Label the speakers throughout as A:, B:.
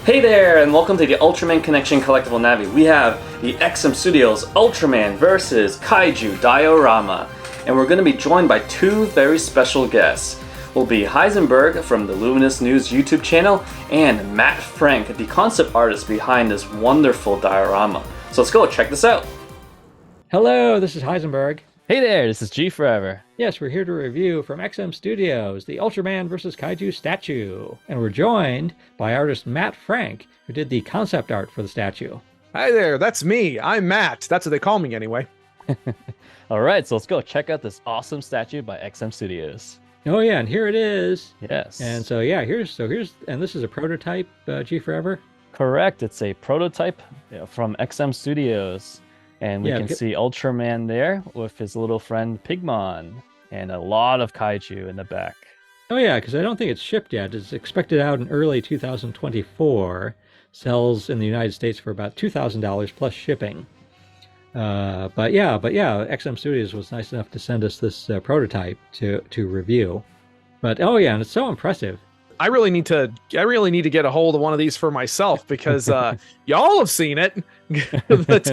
A: Hey there, and welcome to the Ultraman Connection Collectible Navi. We have the XM Studios Ultraman vs. Kaiju diorama, and we're going to be joined by two very special guests. Will be Heisenberg from the Luminous News YouTube channel, and Matt Frank, the concept artist behind this wonderful diorama. So let's go check this out.
B: Hello, this is Heisenberg.
C: Hey there, this is GForever.
B: Yes, we're here to review from XM Studios, the Ultraman vs. Kaiju statue. And we're joined by artist Matt Frank, who did the concept art for the statue.
D: Hi there, that's me. I'm Matt. That's what they call me anyway.
C: All right, so let's go check out this awesome statue by XM Studios.
B: Oh yeah, and here it is.
C: Yes.
B: And so yeah, here's and this is a prototype, GForever.
C: Correct, it's a prototype from XM Studios. And we can see Ultraman there with his little friend Pigmon and a lot of Kaiju in the back.
B: Oh yeah, because I don't think it's shipped yet. It's expected out in early 2024. Sells in the United States for about $2,000 plus shipping. But yeah, XM Studios was nice enough to send us this prototype to review. But oh yeah, and it's so impressive.
D: I really need to get a hold of one of these for myself because y'all have seen it, but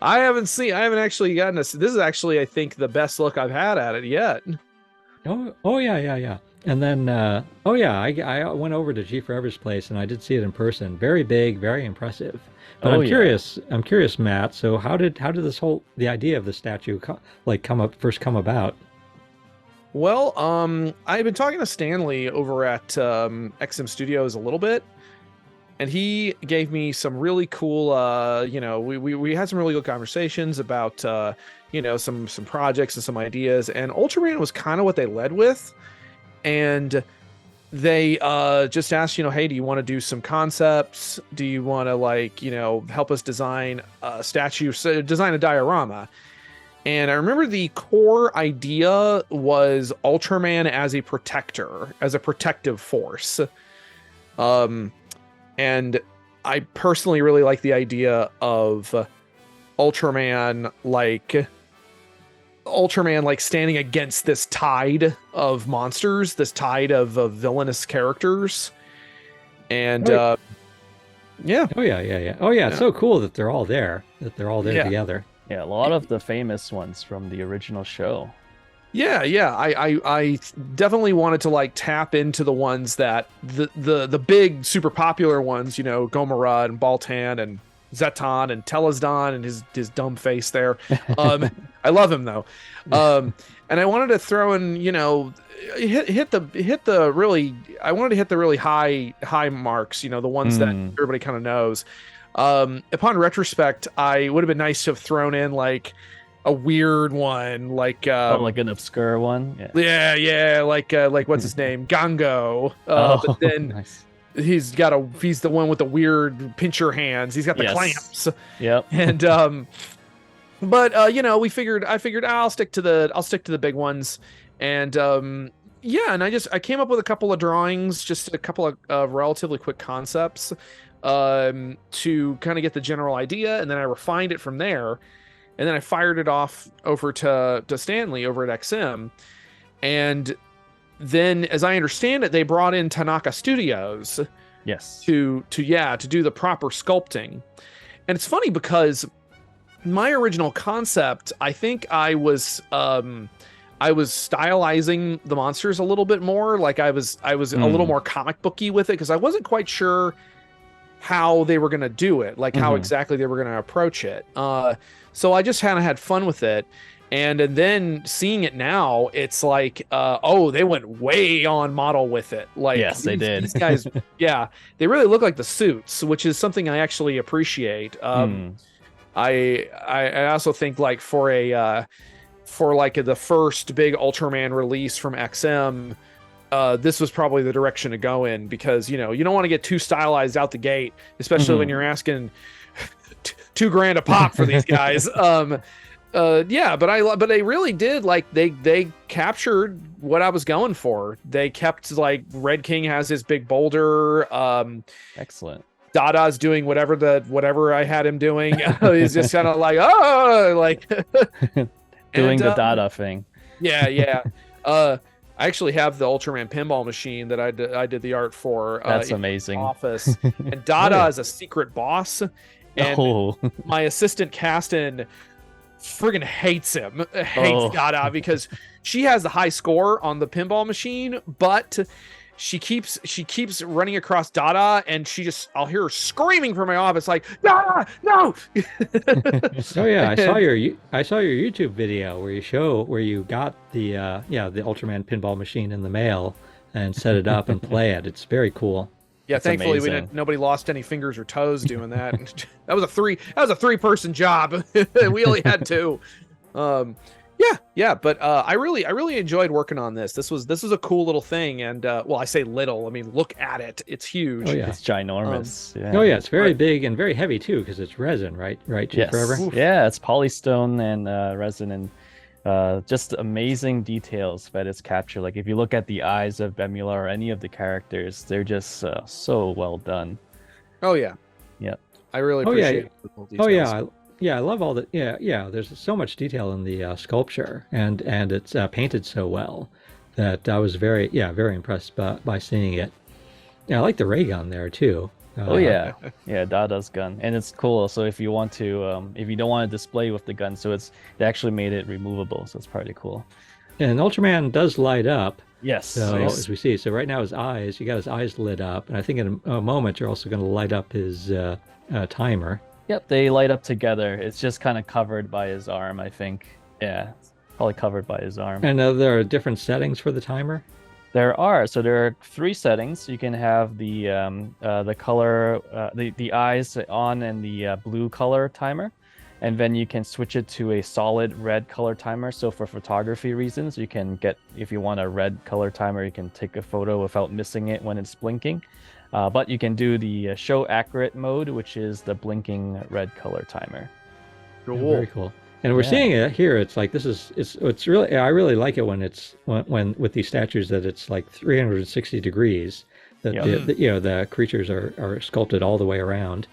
D: I haven't actually gotten this. This is actually, I think, the best look I've had at it yet.
B: Oh yeah. And then I went over to GForever's place and I did see it in person. Very big, very impressive. But I'm curious, Matt. So how did the idea of the statue first come about?
D: Well, I've been talking to Stanley over at XM Studios a little bit, and he gave me some really cool, we had some really good conversations about, some projects and some ideas, and Ultraman was kind of what they led with, and they just asked, hey, do you want to do some concepts? Do you want to help us design a statue, design a diorama? And I remember the core idea was Ultraman as a protector, as a protective force. And I personally really like the idea of Ultraman standing against this tide of monsters, this tide of villainous characters. And yeah.
B: Oh yeah. It's so cool that they're all there, together.
C: Yeah, a lot of the famous ones from the original show.
D: Yeah. I definitely wanted to tap into the ones that the big super popular ones, Gomorrah and Baltan and Zeton and Telesdon and his dumb face there. I love him though. And I wanted to throw in, hit the really high marks, the ones that everybody kind of knows. Upon retrospect, I would have been nice to have thrown in a weird one, like
C: an obscure one.
D: Yeah, like what's his name, Gango. But then
C: nice.
D: he's the one with the weird pincher hands. He's got the clamps.
C: Yep.
D: And but I figured I'll stick to the big ones, and and I came up with a couple of drawings, just a couple of relatively quick concepts. To kind of get the general idea, and then I refined it from there, and then I fired it off over to Stanley over at XM, and then, as I understand it, they brought in Tanaka Studios, to do the proper sculpting. And it's funny because my original concept, I think I was stylizing the monsters a little bit more, I was a little more comic booky with it because I wasn't quite sure how they were going to do it, how exactly they were going to approach it. So I just kind of had fun with it. And then seeing it now, it's they went way on model with it.
C: Yes, they did.
D: These guys, they really look like the suits, which is something I actually appreciate. I also think for the first big Ultraman release from XM, this was probably the direction to go in because, you don't want to get too stylized out the gate, especially when you're asking $2,000 a pop for these guys. But they really did, they captured what I was going for. They kept, Red King has his big boulder.
C: Excellent.
D: Dada's doing whatever I had him doing. He's just kind of doing
C: the Dada thing.
D: Yeah. I actually have the Ultraman pinball machine that I did the art for.
C: That's
D: in
C: amazing.
D: my office, and Dada is a secret boss, and
C: Oh.
D: my assistant Kasten friggin' hates him, hates Dada because she has the high score on the pinball machine, but she keeps running across Dada, and I'll hear her screaming from my office like, Dada, no.
B: Oh yeah, I saw your YouTube video where you got the the Ultraman pinball machine in the mail and set it up and play it. It's very cool.
D: Yeah,
C: That's
D: thankfully
C: amazing.
D: nobody lost any fingers or toes doing that. That was a 3-person job. We only had 2. But I really enjoyed working on this. This was a cool little thing, and well, I say little, I mean look at it. It's huge.
B: Oh yeah,
C: It's ginormous.
B: Oh yeah, it's very big and very heavy too because it's resin, right? Right,
C: Yes.
B: GForever?
C: Yeah, it's polystone and resin, and just amazing details that it's captured. Like if you look at the eyes of Bemula or any of the characters, they're just so well done.
D: Oh yeah.
C: Yep.
D: I really
B: Oh, yeah.
D: appreciate the little
B: Oh
D: details.
B: yeah, I love all the There's so much detail in the sculpture, and it's painted so well that I was very impressed by seeing it. Yeah, I like the ray gun there too.
C: Oh yeah, yeah, Dada's gun, and it's cool. So if you want to, if you don't want to display with the gun, so they actually made it removable, so it's pretty cool.
B: And Ultraman does light up.
C: Yes.
B: So
C: nice.
B: as we see, so right now you got his eyes lit up, and I think in a moment you're also going to light up his timer.
C: Yep, they light up together. It's just kind of covered by his arm, I think. Yeah, it's probably covered by his arm.
B: And there are different settings for the timer.
C: There are 3 settings. You can have the color, the eyes on, and the blue color timer, and then you can switch it to a solid red color timer. So for photography reasons, you can if you want a red color timer, you can take a photo without missing it when it's blinking. But you can do the show accurate mode, which is the blinking red color timer.
D: Cool.
B: Yeah, very cool. And we're seeing it here. It's like it's really, I really like it when with these statues that it's like 360 degrees. That the creatures are sculpted all the way around.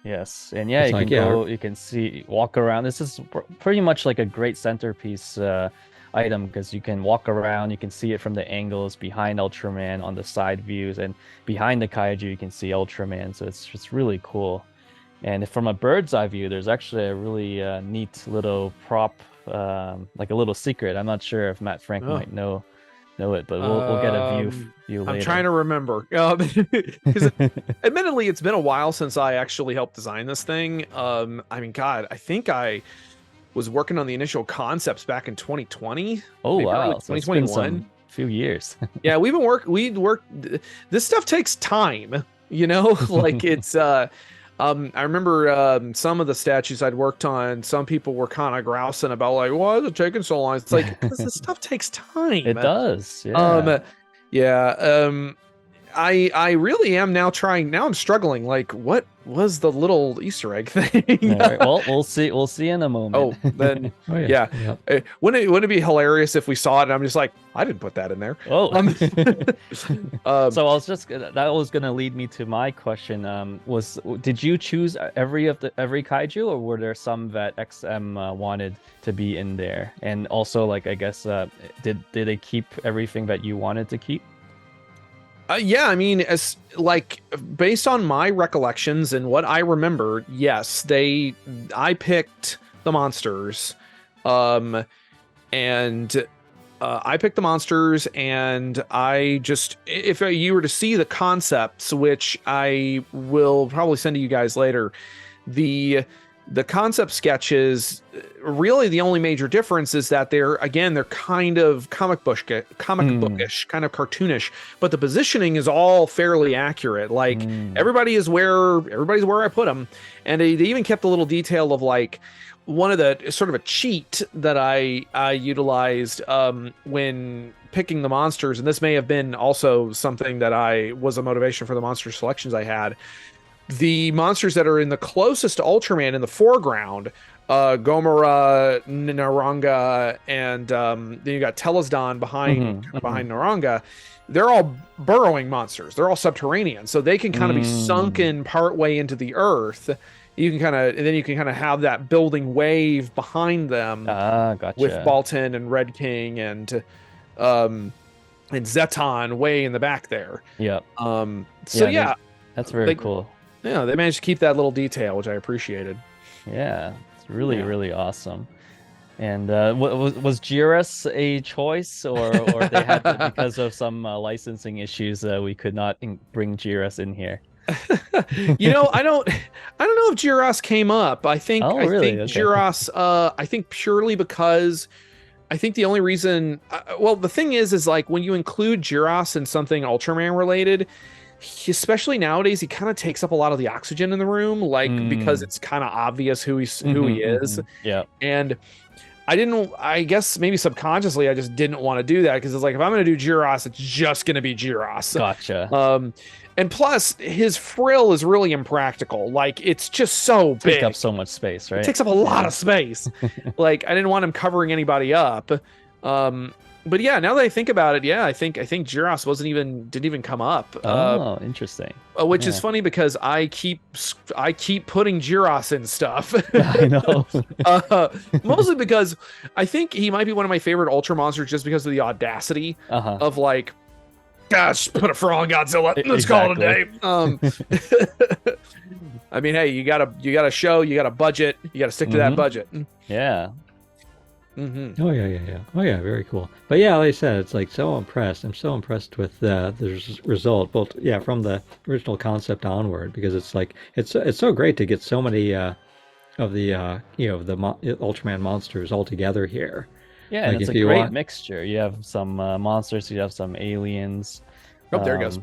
C: Yes, and yeah,
B: It's
C: you can walk around. This is pretty much like a great centerpiece item because you can walk around, you can see it from the angles behind Ultraman on the side views, and behind the Kaiju you can see Ultraman. So it's just really cool. And from a bird's eye view, there's actually a really neat little prop, like a little secret. I'm not sure if Matt Frank might know it, but we'll get a view later.
D: I'm trying to remember. Because admittedly, it's been a while since I actually helped design this thing. I mean, God, I think I was working on the initial concepts back in 2020.
C: Oh
D: maybe
C: wow,
D: early
C: so it's been
D: 2021.
C: few years.
D: Yeah, we'd worked. This stuff takes time, you know. Like it's. I remember some of the statues I'd worked on. Some people were kind of grousing about like, "Why is it taking so long?" It's like because this stuff takes time.
C: It does. Yeah.
D: I really am now trying. Now I'm struggling. Like, what was the little Easter egg thing?
C: All right, well, we'll see in a moment.
D: Oh, then yeah. Wouldn't it be hilarious if we saw it and I'm just like, I didn't put that in there.
C: Oh. So
D: I
C: that was gonna lead me to my question. Did you choose every kaiju, or were there some that XM wanted to be in there? And also, like, I guess, did they keep everything that you wanted to keep?
D: Yeah, I mean, as like based on my recollections and what I remember, yes, I picked the monsters, and I picked the monsters, and I just, if you were to see the concepts, which I will probably send to you guys later, the concept sketches, really the only major difference is that they're kind of comic bookish, kind of cartoonish, but the positioning is all fairly accurate. Like everybody's where I put them. And they even kept a little detail of like one of the sort of a cheat that I utilized when picking the monsters. And this may have been also something that was a motivation for the monster selections I had. The monsters that are in the closest to Ultraman in the foreground, Gomora, Naranga, and then you got Telesdon behind Naranga. They're all burrowing monsters. They're all subterranean, so they can kind of be sunken partway into the earth. You can kind of have that building wave behind them.
C: Gotcha.
D: With Baltan and Red King and and Zeton way in the back there.
C: Yep.
D: So
C: that's very cool.
D: Yeah, they managed to keep that little detail, which I appreciated.
C: Yeah, it's really awesome. And was GRS a choice, or they had to, because of some licensing issues, we could not bring GRS in here?
D: I don't know if GRS came up. I think
C: Okay.
D: GRS. I think purely because I think the only reason. Well, the thing is like when you include GRS in something Ultraman related, especially nowadays, he kind of takes up a lot of the oxygen in the room, because it's kind of obvious who he is.
C: Yeah.
D: And I guess maybe subconsciously, I just didn't want to do that because it's like, if I'm going to do Gyros, it's just going to be Gyros.
C: Gotcha.
D: And plus, his frill is really impractical. Like, it's just so big.
C: Takes up so much space, right?
D: It takes up a lot of space. Like, I didn't want him covering anybody up. But yeah, now that I think about it, I think Gyros didn't even come up.
C: Oh, interesting.
D: Which is funny because I keep putting Gyros in stuff.
C: I know.
D: Mostly because I think he might be one of my favorite Ultra monsters just because of the audacity of like, gosh, put a frog on Godzilla. Let's call it a day. I mean, hey, you got a show, you got a budget, you got to stick to that budget.
C: Yeah.
D: Mm-hmm.
B: Oh yeah, very cool. But yeah, like I said, it's like so impressed. I'm so impressed with the result, both from the original concept onward, because it's like it's so great to get so many of the Ultraman monsters all together here.
C: Yeah, and it's a great mixture. You have some monsters, you have some aliens.
D: Oh, there it goes.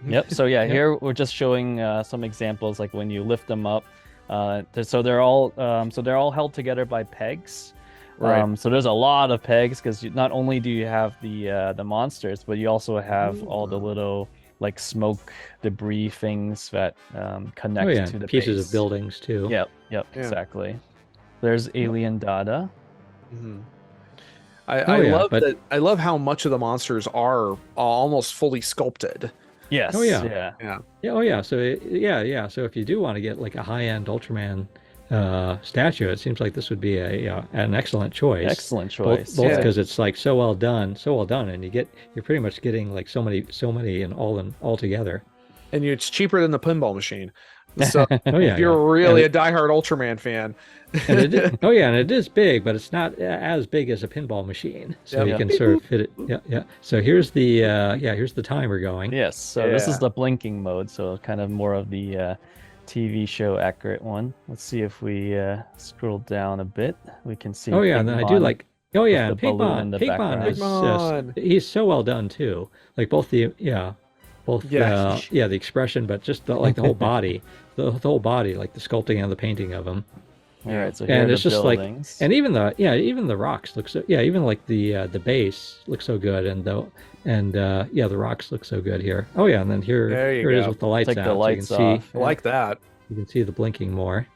C: Yep. So here we're just showing some examples, like when you lift them up. So they're all held together by pegs.
D: Right.
C: So there's a lot of pegs because not only do you have the monsters, but you also have all the little like smoke debris things that connect to the
B: pieces
C: base.
B: of buildings too.
C: Yep, exactly. There's Alien Dada.
D: Mm-hmm. I love how much of the monsters are almost fully sculpted.
C: Yes.
B: Oh yeah. Oh yeah. So So if you do want to get like a high-end Ultraman statue, it seems like this would be an excellent choice.
C: Excellent choice.
B: Both because it's like so well done, and you're pretty much getting like so many and all together.
D: And it's cheaper than the pinball machine. So
B: if
D: you're really a diehard Ultraman fan.
B: And it is big, but it's not as big as a pinball machine, so you can sort of fit it. Yeah. So here's the timer going.
C: Yes. So this is the blinking mode. So kind of more of the TV show accurate one. Let's see if we scroll down a bit. We can see.
B: Oh yeah, and then I do like. Oh yeah, and
C: Pigmon
B: is he's so well done too. Like both the expression, but just the whole body, the whole body, like the sculpting and the painting of him.
C: All right, so here
B: and
C: are
B: it's
C: the
B: just
C: buildings.
B: like, and even the rocks look so. Yeah, even like the base looks so good, and the rocks look so good here. Oh yeah, and then here it is with the lights
C: out. The lights
B: so you can
C: off.
D: I like that.
B: You can see the blinking more.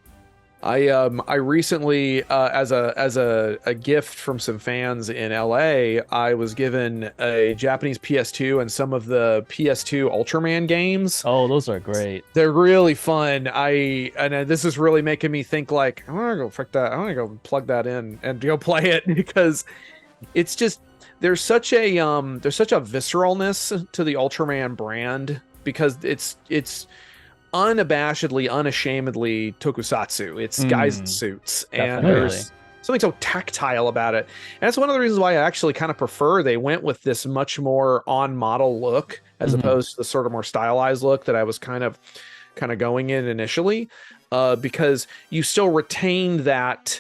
D: I recently, as a gift from some fans in LA, I was given a Japanese PS2 and some of the PS2 Ultraman games.
C: Oh, those are great.
D: They're really fun. This is really making me think like, I want to go frick that. I want to go plug that in and go play it because it's just there's such a visceralness to the Ultraman brand because it's unabashedly, unashamedly tokusatsu. It's guys in suits, and there's something so tactile about it. And that's one of the reasons why I actually kind of prefer they went with this much more on model look as opposed to the sort of more stylized look that I was kind of going in initially, because you still retain that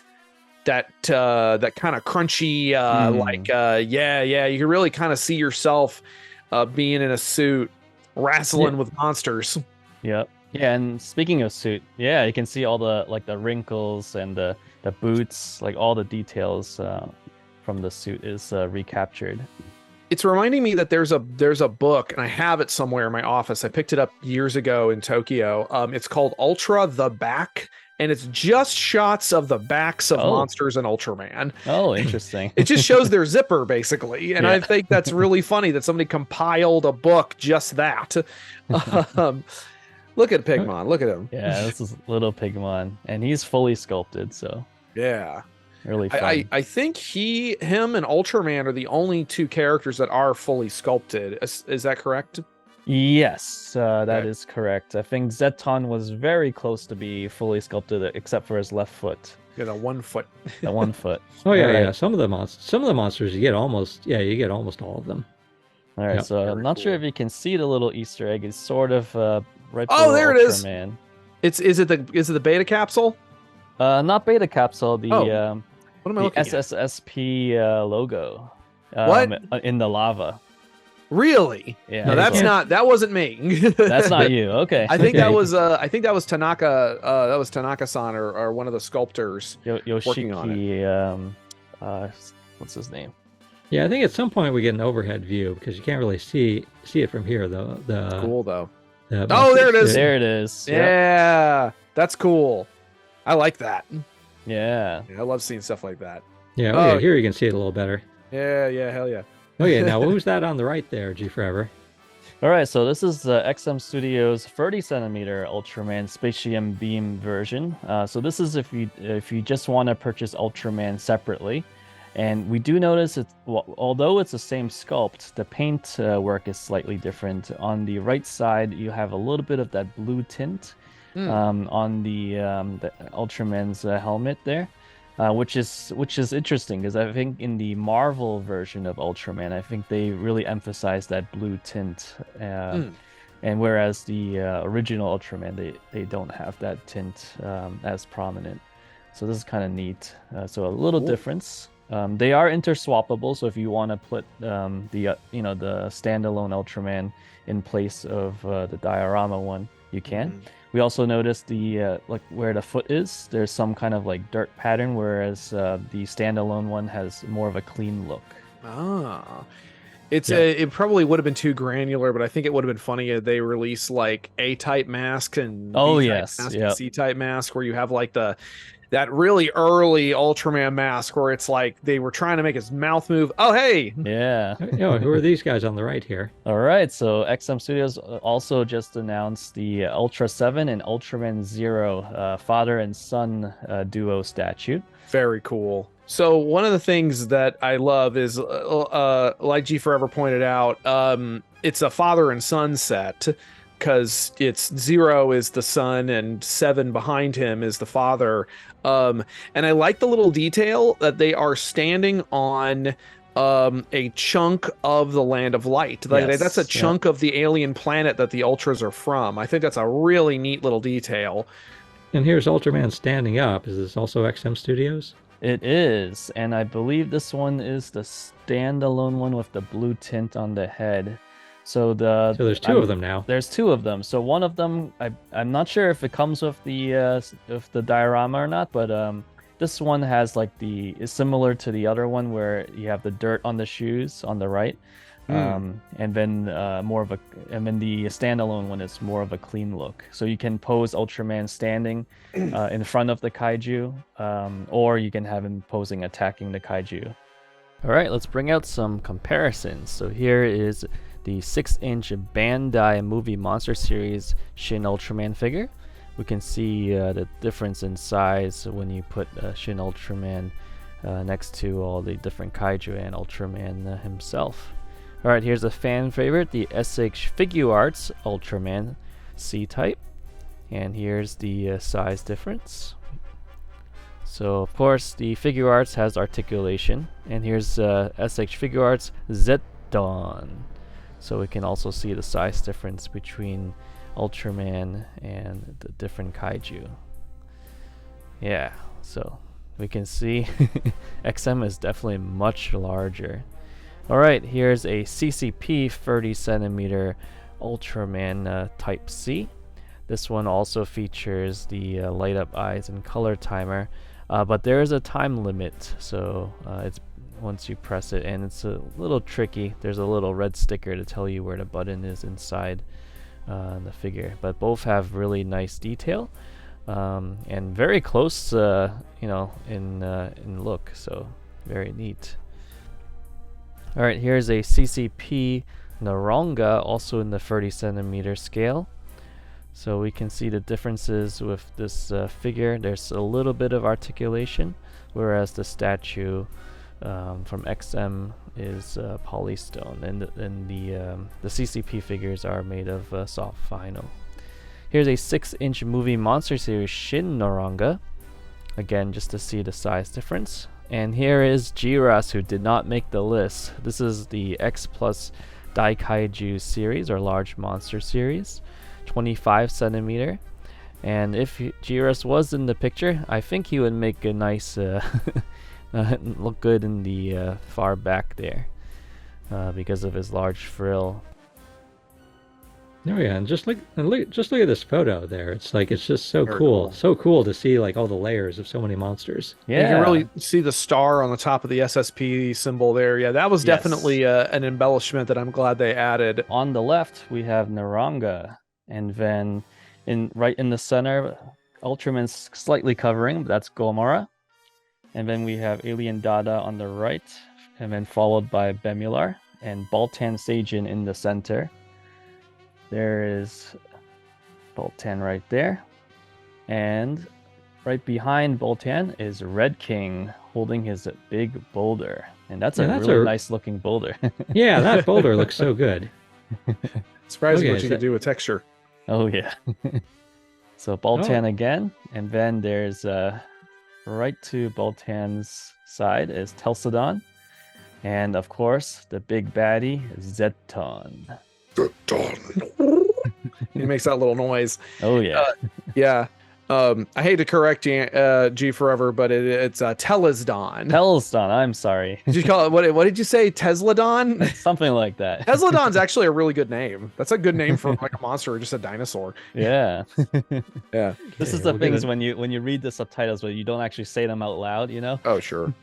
D: kind of crunchy, you can really kind of see yourself being in a suit wrestling with monsters.
C: Yep. Yeah, and speaking of suit, you can see all the wrinkles and the boots, like all the details from the suit is recaptured.
D: It's reminding me that there's a book, and I have it somewhere in my office. I picked it up years ago in Tokyo. It's called Ultra the Back, and it's just shots of the backs of monsters and Ultraman.
C: Oh, interesting.
D: It just shows their zipper, basically. And I think that's really funny that somebody compiled a book just that. Look at Pigmon. Look at him.
C: Yeah, this is little Pigmon, and he's fully sculpted, so.
D: Yeah.
C: Really fun.
D: I think him and Ultraman are the only two characters that are fully sculpted. Is that correct?
C: Yes, that
D: Okay.
C: is correct. I think Zeton was very close to be fully sculpted, except for his left foot,
D: Yeah, the 1 foot.
C: the one foot.
B: Oh yeah,
C: All right.
B: yeah. Some of the monsters you get almost all of them.
C: All right,
B: Yep.
C: so I'm
D: Very
C: not sure
D: cool.
C: if you can see the little Easter egg. It's sort of right
D: Oh,
C: below
D: there it is.
C: Ultraman.
D: Is it the beta capsule?
C: Not beta capsule,
D: Oh, what am I
C: the
D: looking at?
C: SSSP logo.
D: What?
C: In the lava.
D: Really?
C: Yeah.
D: No, that's
B: Yeah.
D: not. That wasn't me.
C: That's not you. Okay.
D: I think
B: Okay.
D: that was. I think that was Tanaka. That was Tanaka-san or one of the sculptors. working on
C: Yoshiki. What's his name?
B: Yeah, I think at some point we get an overhead view because you can't really see it from here though.
D: Cool though.
B: The
D: Oh, there it is.
C: There it is. Yep.
D: Yeah, that's cool. I like that.
C: Yeah.
D: Yeah, I love seeing stuff like that.
B: Yeah,
D: Oh.
B: yeah, here you can see it a little better.
D: Yeah, hell yeah.
B: Okay, now who's that on the right there, GForever?
C: All right, so this is the XM Studios 30 centimeter Ultraman Spatium Beam version. So this is if you just want to purchase Ultraman separately, and we do notice although it's the same sculpt, the paint work is slightly different. On the right side, you have a little bit of that blue tint on the Ultraman's helmet there. Which is interesting because I think in the Marvel version of Ultraman, I think they really emphasize that blue tint, and whereas the original Ultraman, they don't have that tint as prominent. So this is kind of neat. So a little
D: Cool.
C: difference. They are interswappable, so if you want to put the standalone Ultraman in place of the diorama one, you can. We also noticed the like where the foot is. There's some kind of like dirt pattern, whereas the standalone one has more of a clean look.
D: Ah. It's
B: Yeah.
D: it probably would have been too granular, but I think it would have been funny if they release like A-type mask and
C: Oh,
D: B-type
C: yes,
D: mask
C: yep.
D: and C-type mask, where you have like that really early Ultraman mask where it's like they were trying to make his mouth move. Oh, hey.
C: Yeah.
B: Who are these guys on the right here?
C: All right. So XM Studios also just announced the Ultra 7 and Ultraman Zero father and son duo statue.
D: Very cool. So one of the things that I love is, like GForever pointed out, it's a father and son set because it's Zero is the son and 7 behind him is the father. And I like the little detail that they are standing on a chunk of the Land of Light. Like
C: Yes,
D: that's a
C: yeah.
D: chunk of the alien planet that the Ultras are from. I think that's a really neat little detail.
B: And here's Ultraman standing up. Is this also XM Studios?
C: It is, and I believe this one is the standalone one with the blue tint on the head. So
B: there's two of them now.
C: There's two of them. So one of them, I'm not sure if it comes with the diorama or not, but this one has like is similar to the other one where you have the dirt on the shoes on the right, and then and then the standalone one is more of a clean look. So you can pose Ultraman standing in front of the kaiju, or you can have him posing attacking the kaiju. All right, let's bring out some comparisons. So here is the 6-inch Bandai Movie Monster Series Shin Ultraman figure. We can see the difference in size when you put Shin Ultraman next to all the different kaiju and Ultraman himself. All right, here's a fan favorite, the SH Figuarts Ultraman C-Type. And here's the size difference. So, of course, the Figuarts has articulation. And here's SH Figuarts Zeton. So we can also see the size difference between Ultraman and the different kaiju. Yeah, so we can see XM is definitely much larger. Alright, here's a CCP 30 centimeter Ultraman Type C. This one also features the light up eyes and color timer, but there is a time limit, so it's once you press it, and it's a little tricky. There's a little red sticker to tell you where the button is inside the figure, but both have really nice detail and very close in look, so very neat. All right, here's a CCP Naronga, also in the 30 centimeter scale. So we can see the differences with this figure. There's a little bit of articulation, whereas the statue from XM is polystone, and the CCP figures are made of soft vinyl. Here's a 6-inch movie monster series Shin Noranga. Again, just to see the size difference. And here is Jiras, who did not make the list. This is the X Plus Dai Kaiju series, or large monster series, 25 centimeter. And if Jiras was in the picture, I think he would make a nice look good in the far back there because of his large frill.
B: Oh yeah, and just look at this photo there. It's just so
D: Very
B: cool.
D: cool.
B: So cool to see like all the layers of so many monsters.
D: You can really see the star on the top of the SSP symbol there. Yeah, that was
C: Yes.
D: definitely an embellishment that I'm glad they added.
C: On the left, we have Naranga, and then right in the center, Ultraman's slightly covering, but that's Gomora. And then we have Alien Dada on the right, and then followed by Bemular, and Baltan Seijin in the center. There is Baltan right there. And right behind Baltan is Red King holding his big boulder. And that's a really nice looking boulder.
B: Yeah, that boulder looks so good.
D: Surprising
B: Okay,
D: what you can do with texture.
C: Oh, yeah. So Baltan again. And then there's right to Baltan's side is Telsadon. And of course, the big baddie, Zeton.
D: He makes that little noise.
C: Oh, yeah.
D: Yeah. I hate to correct you, GForever, but it's Telesdon.
C: Telsadon, I'm sorry.
D: Did you call it what did you say? Tesladon?
C: Something like that.
D: Tesladon's actually a really good name. That's a good name for like a monster or just a dinosaur.
C: Yeah.
D: Yeah.
C: This is the thing is when you read the subtitles, but you don't actually say them out loud, you know?
D: Oh sure.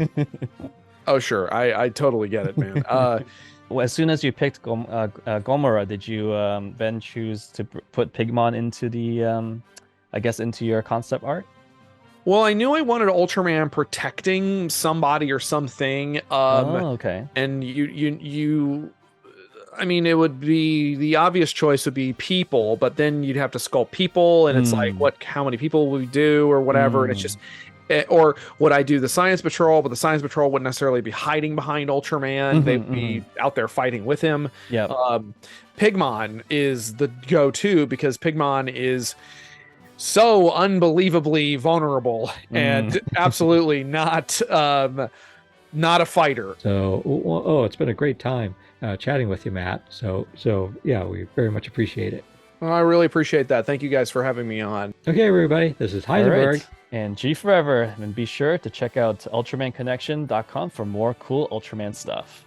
D: Oh sure. I totally get it, man.
C: Well, as soon as you picked Gomora, did you then choose to put Pigmon into the, I guess, into your concept art?
D: Well, I knew I wanted Ultraman protecting somebody or something.
C: Okay.
D: And I mean, it would be the obvious choice would be people, but then you'd have to sculpt people, and it's like, how many people will we do or whatever, and it's just. Or would I do the Science Patrol? But the Science Patrol wouldn't necessarily be hiding behind Ultraman. They'd be out there fighting with him.
C: Yeah.
D: Pigmon is the go-to because Pigmon is so unbelievably vulnerable and absolutely not a fighter.
B: So, it's been a great time chatting with you, Matt. So yeah, we very much appreciate it.
D: Well, I really appreciate that. Thank you guys for having me on.
B: Okay, everybody, this is Heisenberg.
C: Right. And GForever, and be sure to check out UltramanConnection.com for more cool Ultraman stuff.